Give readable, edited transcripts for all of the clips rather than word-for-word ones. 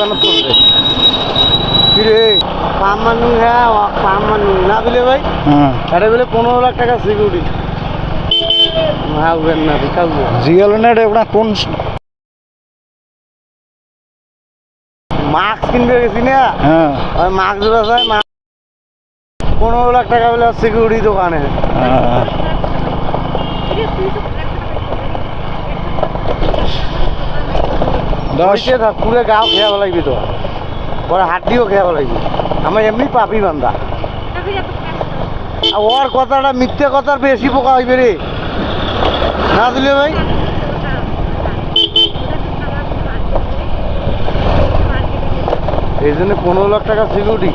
দোকানত চলছে কি রে পাম মানুষ হ্যাঁ পাম মানুষ না দিলে ভাই আরে বলে 15 লাখ টাকা সিকিউরিটি ভাববেন না দেখাবো জিএল নেট আপনার কোন মাস্ক কিনতে গেছি না হ্যাঁ ওই মাস্ক জোড়া চাই 15 লাখ টাকা বলে সিকিউরিটি দোকানে পুরো গাঁও খেয়াব লাগবি তো পরে হাড্ডিও খেয়াব লাগবি আমার এমনি পাপি বান্ধা ওর কথাটা মিথ্যে কথার বেশি পোকা হইবে রে না দিলে ভাই এই জন্য 15 লাখ টাকা সিকিউরিটি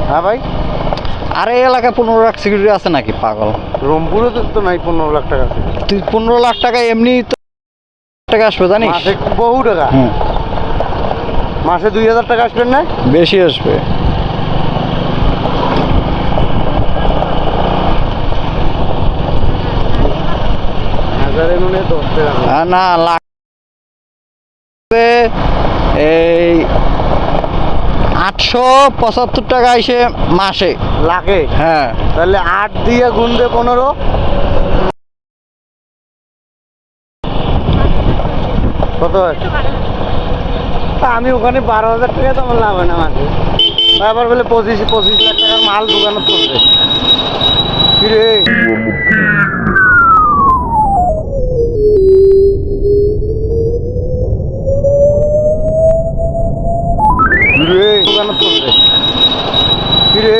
হ্যাঁ ভাই আরে এই এলাকায় 15 লাখ সিকিউরিটি আছে নাকি পাগল রংপুরে তো নাই 15 লাখ টাকা তুই 15 লাখ টাকা এমনি টাকা আসবে জানিস মাসে বহু টাকা মাসে 2000 টাকা আসবেন না বেশি আসবে হাজারে নুনে 10 টাকা না লাখ এই 875 টাকা এসে মাসে লাখে হ্যাঁ তাহলে 8 দিয়ে গুণ দে 15 কত তা আমি ওখানে 12,000 টাকা তো আমার লাভ হয় না মাসে আবার বলে 25 লাখ টাকার মাল দোকানে চলছে কি রে দোকানে চলছে কি রে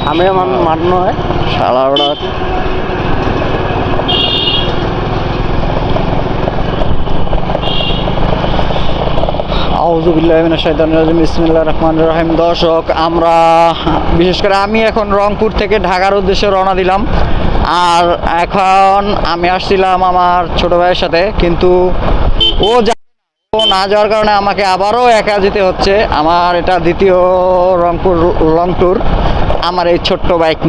আমি মান্য হয় সারা ওরা আউযুবিল্লাহি মিনাশ শাইতানির রাজিম বিসমিল্লাহির রহমানির রহিম দর্শক আমরা বিশেষ করে আমি এখন রংপুর থেকে ঢাকার উদ্দেশ্যে রওনা দিলাম আর এখন আমি আসছিলাম আমার ছোট ভাইয়ের সাথে কিন্তু ও না যাওয়ার কারণে আমাকে আবারও একা যেতে হচ্ছে আমার এটা দ্বিতীয় রংপুর লং ট্যুর আমার এই ছোট্ট বাইক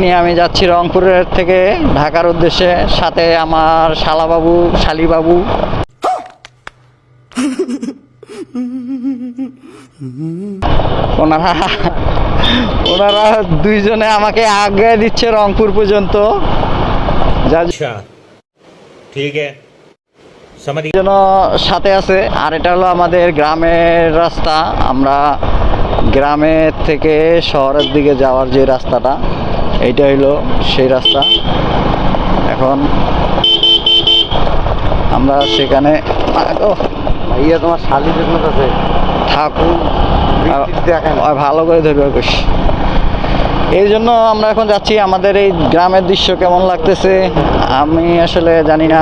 নিয়ে আমি যাচ্ছি রংপুরের থেকে ঢাকার উদ্দেশ্যে সাথে আমার শালিবাবু ওনারা দুইজনে আমাকে আগে দিচ্ছে রংপুর পর্যন্ত ঠিক আছে জন্য সাথে আছে আর এটা হলো আমাদের গ্রামের রাস্তা আমরা গ্রামের থেকে শহরের দিকে যাওয়ার যে রাস্তাটা এইটা হইলো সেই রাস্তা এখন আমরা সেখানে ভাইয়া তোমার শালি দেখুন আছে থাকুক দেখেন ভালো করে ধরবে বেশ এই জন্য আমরা এখন যাচ্ছি আমাদের এই গ্রামের দৃশ্য কেমন লাগতেছে আমি আসলে জানি না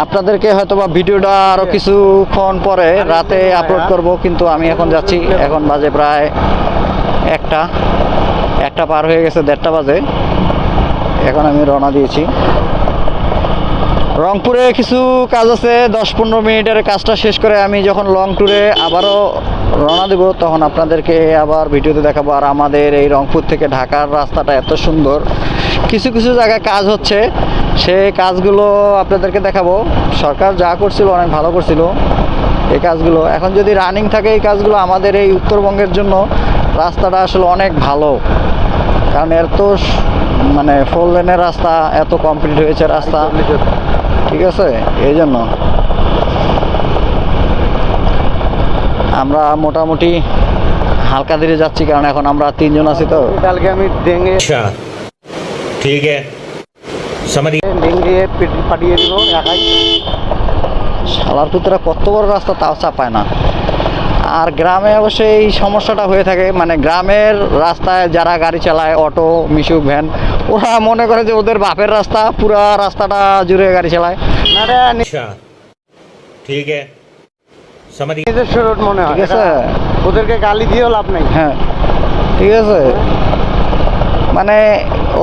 আপনাদেরকে হয়তোবা ভিডিওটা আরো কিছুক্ষণ পরে রাতে আপলোড করব কিন্তু আমি এখন যাচ্ছি এখন বাজে প্রায় একটা পার হয়ে গেছে 1:30 বাজে এখন আমি রওনা দিয়েছি রংপুরে কিছু কাজ আছে 10-15 মিনিটের কাজটা শেষ করে আমি যখন লং ট্যুরে আবারও রওনা দেব তখন আপনাদেরকে আবার ভিডিওতে দেখাবো আর আমাদের এই রংপুর থেকে ঢাকার রাস্তাটা এত সুন্দর কিছু কিছু জায়গায় কাজ হচ্ছে সেই কাজগুলো আপনাদেরকে দেখাবো সরকার যা করছিল অনেক ভালো করছিল এই কাজগুলো এখন যদি রানিং থাকে এই কাজগুলো আমাদের এই উত্তরবঙ্গের জন্য রাস্তাটা আসলে অনেক ভালো কারণ এর তো মানে 4 লেনের রাস্তা এত কমপ্লিট হয়েছে রাস্তা ঠিক আছে এই জন্য আমরা মোটামুটি হালকা ধীরে যাচ্ছি কারণ এখন আমরা 3 জন আছি তো কালকে আমি ডেঙ্গে ঠিক আছে ডেঙ্গে পাঠিয়ে দিব একাই শালার পুত্রা কত বড় রাস্তা তাও চাপায় না আর গ্রামে অবশ্যই এই সমস্যাটা হয়ে থাকে মানে গ্রামের রাস্তায় যারা গাড়ি চালায় অটো মিশুক ভ্যান ওরা মনে করে যে ওদের বাপের রাস্তা পুরো রাস্তাটা জুড়ে গাড়ি চালায় ঠিক আছে নিজস্ব রোড মনে হয় ঠিক আছে ওদেরকে গালি দিয়েও লাভ নাই হ্যাঁ ঠিক আছে মানে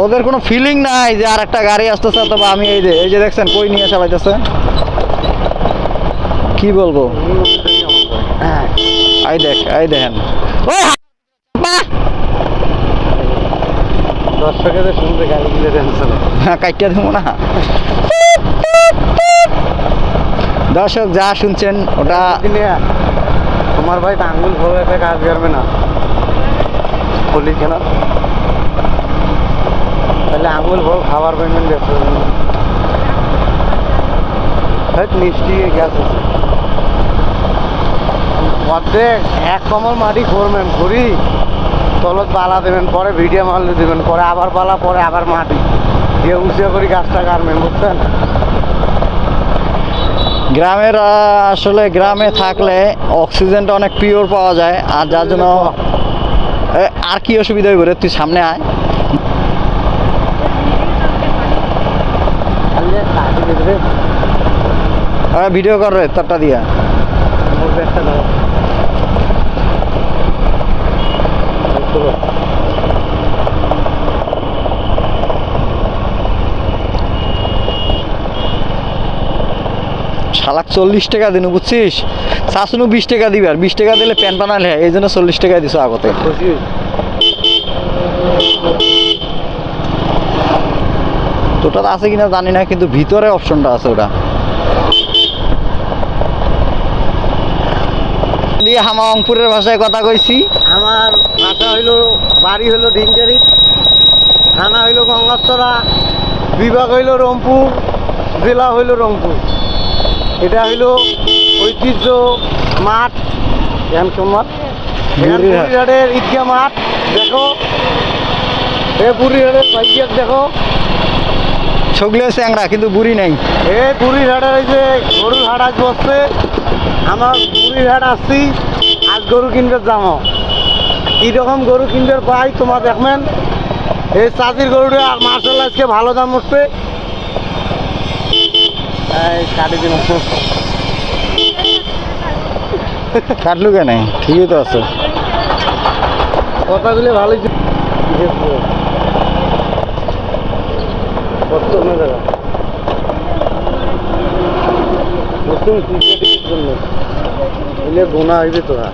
ওদের কোনো ফিলিং নাই যে আর একটা গাড়ি আসতেছে অথবা আমি এই যে দেখছেন কই নিয়ে চালাইতেছে কি বলবো এই দেখেন দর্শকেদের শুনতে গালি দিলে টেনশন হ্যাঁ কাইটা দেবো না দর্শক যা শুনছেন ওটা দিনে তোমার ভাই তো আঙ্গুল ভরে কাজ করবে না বলি কেন তাহলে আঙ্গুল ভোল খাবার পেমেন্ট দেখতে মিষ্টি গ্যাস আছে অর্ধেক এক কমল মাটি করবেন ঘুরি তলত বালা দেবেন পরে ভিডিও মারলে দেবেন পরে আবার বালা পরে আবার মাটি দিয়ে উঁচিয়ে করে গাছটা কাটবেন বুঝছেন গ্রামের আসলে গ্রামে থাকলে অক্সিজেনটা অনেক পিওর পাওয়া যায় আর যার জন্য আর কি অসুবিধা হয়ে ঘুরে তুই সামনে আয় ভিডিও কর রে তারটা দিয়া শালাক 40 টাকা দিন বুঝছিস শাশুনু 20 টাকা দিবে আর 20 টাকা দিলে প্যান বানালে এই জন্য 40 টাকা দিছো আগতে তোটা আছে কিনা জানি না কিন্তু ভিতরে অপশনটা আছে ওটা দিয়ে হামা অঙ্কুরের ভাষায় কথা কইছি আমার ভাষা হইল বাড়ি হইল ডিঙ্গারি থানা হইল গঙ্গাচড়া বিভাগ হইল রংপুর জেলা হইল রংপুর এটা হইল ঐতিহ্য মাঠ মাঠ বুড়িহাটের ঈদগাহ মাঠ দেখো বুড়িহাটের ভাইয়াক দেখো ছগলে চ্যাংরা কিন্তু বুড়ি নাই বুড়িহাটের এই যে গরুর হাট আজ বসছে আমার বুড়িহাট আসছি আজ গরু কিনবে যাবো কীরকম গরু কিনবে পাই তোমার দেখবেন এই চাষির গরুটা আর মার্শাল আজকে ভালো দাম উঠবে কাটি দিন কাটলু কেন ঠিকই তো আছে কথাগুলো ভালোই কত না দাদা নতুন গোনা হইবে তোরা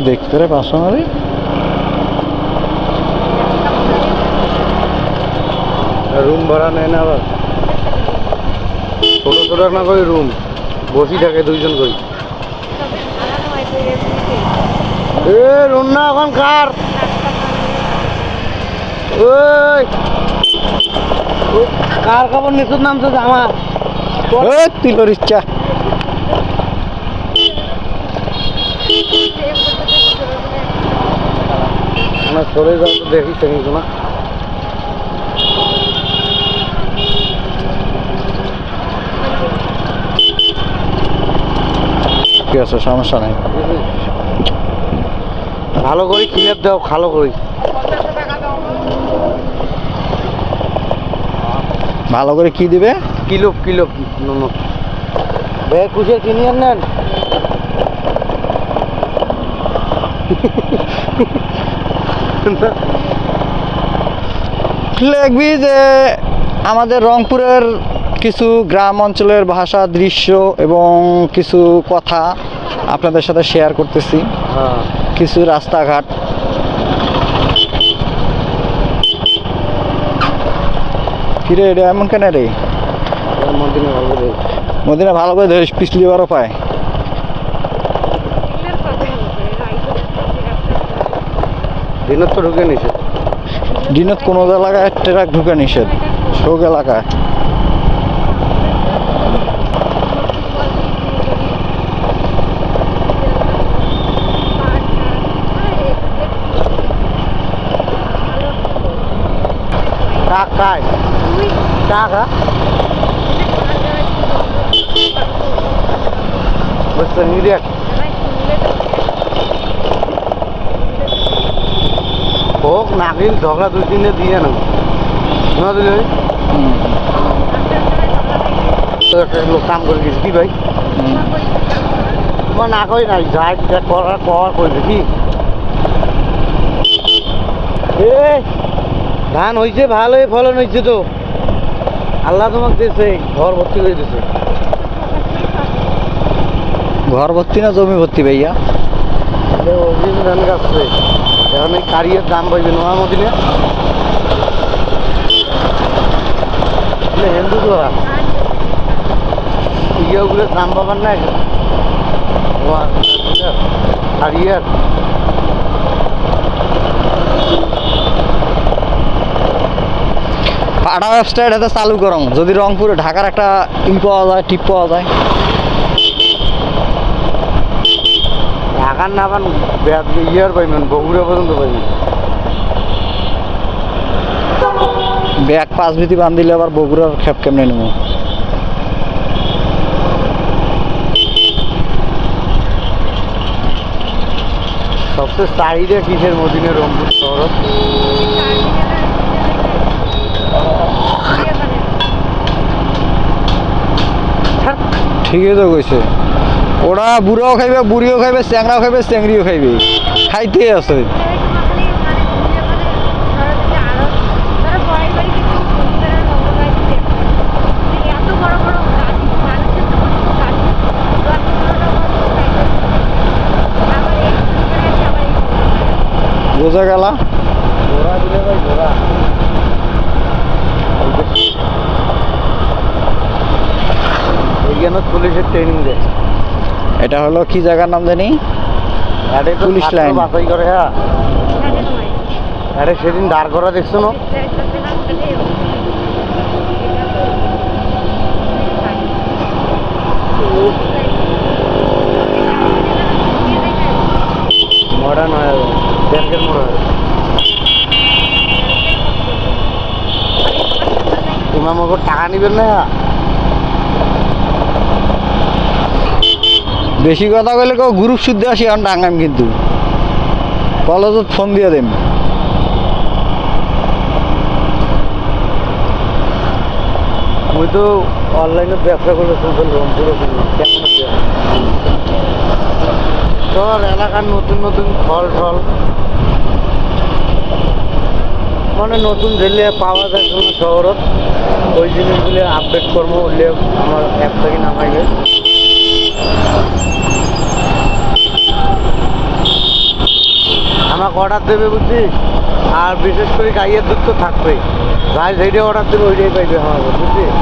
দেখতে রে পাঁচশো মারি রুম ভাড়া নেয় না আবার ছোট ছোট না করি রুম বসি থাকে দুইজন করি রুম না এখন কার ওই কার কাপড় নিচুর নামছে আমার তিলোর ইচ্ছা আমার সরে যাও তো দেখি চিনিস না ঠিক আছে সমস্যা নাই ভালো করে ক্লিয়ার দাও ভালো করে ভালো করে কি দিবে কিলো কিলো কুশের কিনি আর নেন লিখবি যে আমাদের রংপুরের কিছু গ্রাম অঞ্চলের ভাষা দৃশ্য এবং কিছু কথা আপনাদের সাথে শেয়ার করতেছি কিছু রাস্তাঘাট কিরে এটা এমন কেন রে মদিনা ভালো করে ধরিস পিছলি বারো পায় দিনত তো ঢুকে নিছে দিনত কোনো এলাকায় ট্রাক ঢুকে নিষেধ শোক এলাকায় কাকায় কাকা বুঝছেন নিরেট হোক নাকিল ঝগড়া দুই দিনে দিয়ে না না দিলে একটা লোক কাম করে গেছি কি ভাই তোমার না কই নাই যাই করার করবে কি ধান হয়েছে ভালোই ফলন হয়েছে তো আল্লাহ তোমাকে দিয়েছে ঘর ভর্তি করে দিয়েছে ঘর ভর্তি না জমি ভর্তি ভাইয়া ধান গাছ এখন এই কারিয়ার দাম পাইবে নোয়া মদিনে হিন্দু ধরা ইয়েগুলোর দাম পাবার না কারিয়ার পাড়া ব্যবসাটা এটা চালু করম যদি রংপুরে ঢাকার একটা পাওয়া যায় টিপ পাওয়া যায়। ঢাকার না পান ইয়ার পাইবেন বগুড়া পর্যন্ত পাইবেন। ব্যাগ 5 ভিতি বান দিলে আবার বগুড়ার খেপ কেমনে নেবো। সবচেয়ে চাহিদা কিসের মদিনের রংপুর শহর? ঠিকই তো কইছে, ওরা বুড়াও খাইবে বুড়িও খাইবে চ্যাংরাও খাইবে চ্যাংড়িও খাইবে, খাইতে আছে। বোঝা গেল ঘোড়া দিলে ভাই ঘোড়া এইখানে পুলিশের ট্রেনিং দেয়। এটা হলো কি জায়গার নাম জানি? পুলিশ লাইন বাছাই করে। হ্যাঁ আরে সেদিন দাঁড় করা দেখছো না? মডার্ন হয়ে যাবে, ব্যাংকের মনে হয়। তুমি আমাকে টাকা নিবেন না? বেশি কথা কইলে কেউ গ্রুপ শুদ্ধ আসি এখন ডাঙ্গাম, কিন্তু কলেজত ফোন দিয়ে দেন। আমি তো অনলাইনে ব্যবসা করে রংপুরে কেমন তোর এলাকার নতুন নতুন ফল টল মানে নতুন যেগুলো পাওয়া যায় কোনো শহরত ওই জিনিসগুলো আপডেট করবো বললে আমার অ্যাপ থেকে নামাইবে। আমাকে অর্ডার দেবে বুঝছিস, আর বিশেষ করে গাইয়ের দুধ তো থাকবেই, গাই যেইটা অর্ডার দেবে ওইটাই পাইবে আমাকে, বুঝছিস?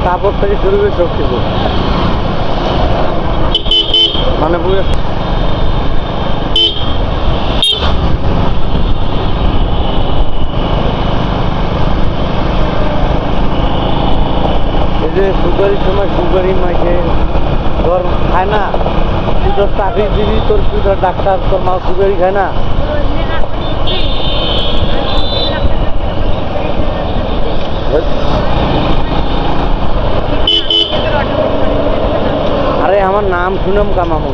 তারপর থেকে শুরু করে সব কিছু মানে বুঝে। এই যে সুগারির সময় সুগারি মাইকে ধর খায় না, তুই তোর চাকরি দিবি, তোর তুই ধর ডাক্তার, তোর মা সুগারি খায় না। আরে আমার নাম শুনাম কামাম ও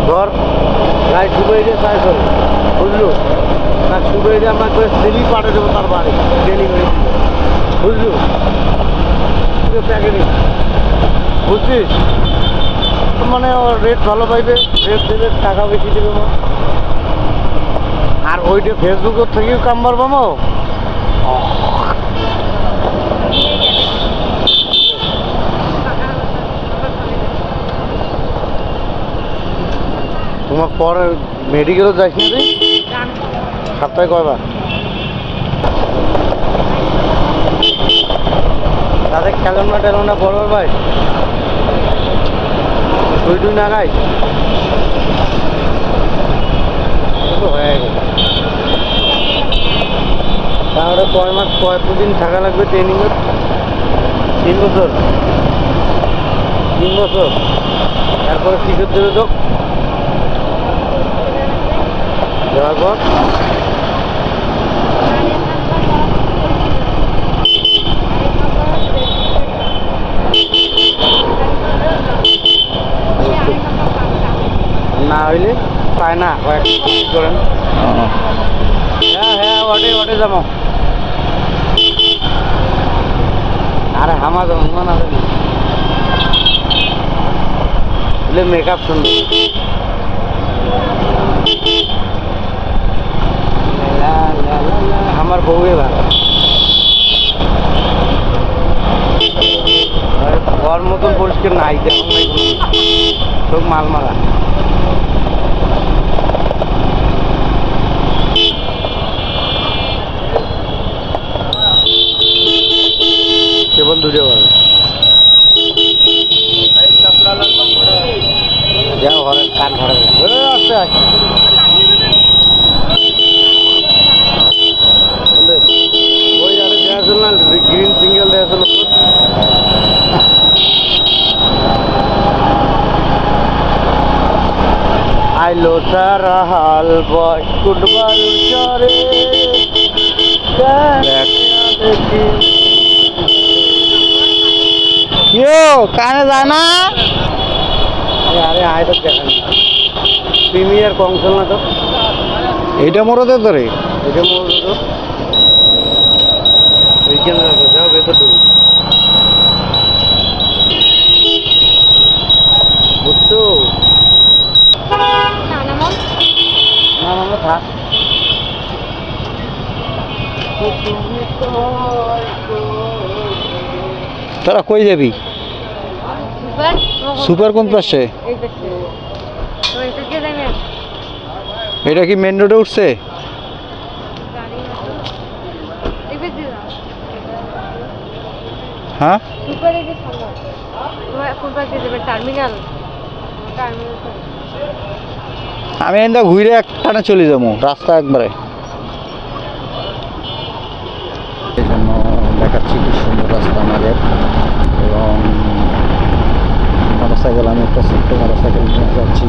ধর গায়ে সুবাইরে চাই করে বুঝলো না, সুবাইরে আমার ডেলি পাঠিয়ে দেবো তার বাড়ি ডেলিভারি, বুঝলো? প্যাকেটিং বুঝছিস, মানে ওর রেট ভালো পাইবে, রেট দেবে, টাকা বেশি দেবে মা। আর ওইটা ফেসবুকের থেকেও কাম পারবো মো। তোমার পরে মেডিকেলও যাইস না তুই? সপ্তাহে কয়বার? তাদের খেলনা টেলনা পড়বার ভাই তুই না গাই হয়ে গেল। তাহলে কয় মাস কতদিন থাকা লাগবে ট্রেনিংয়ে? 3 বছর। 3 বছর তারপরে কি করতে দেবে তো? দেওয়ার পর না হইলে পায় না করেন। হ্যাঁ হ্যাঁ ওটে যাবো। আরে হামা যাবো না বলে মেকআপ শুনবে। আমার বউয়ে ভালো ঘর মতন পরিষ্কার নাই, দেখুন নাই কোনো, সব মাল মারা। কেবল দুটো ঘরে যাও ঘরে কান ঘরে আসতে আসতে ওই আরে দেওয়া ছিল না, গ্রিন সিঙ্গেল দেওয়া ছিল। আইলো সারা হাল বয় ফুটবল চরে কানে যায় না। আরে আয় তো দেখেন প্রিমিয়ার কংসল না তো, এইটা মরতে তোরে এটা মনে তো ওইখানে রাখো, যাও ভেতর ঢুকো, বুঝছো? না আমরা থাক। তোরা কই যাবি? সুপার কোন পাশে? এটা কি মেন রোডে উঠছে? হ্যাঁ আমি এন্দা ঘুরে একটানে চলে যাবো রাস্তা একবারে। এই জন্য দেখাচ্ছি কি সুন্দর রাস্তা আমাদের। এবং মোটরসাইকেল, আমি একটা ছোট্ট মোটরসাইকেল নিয়ে যাচ্ছি।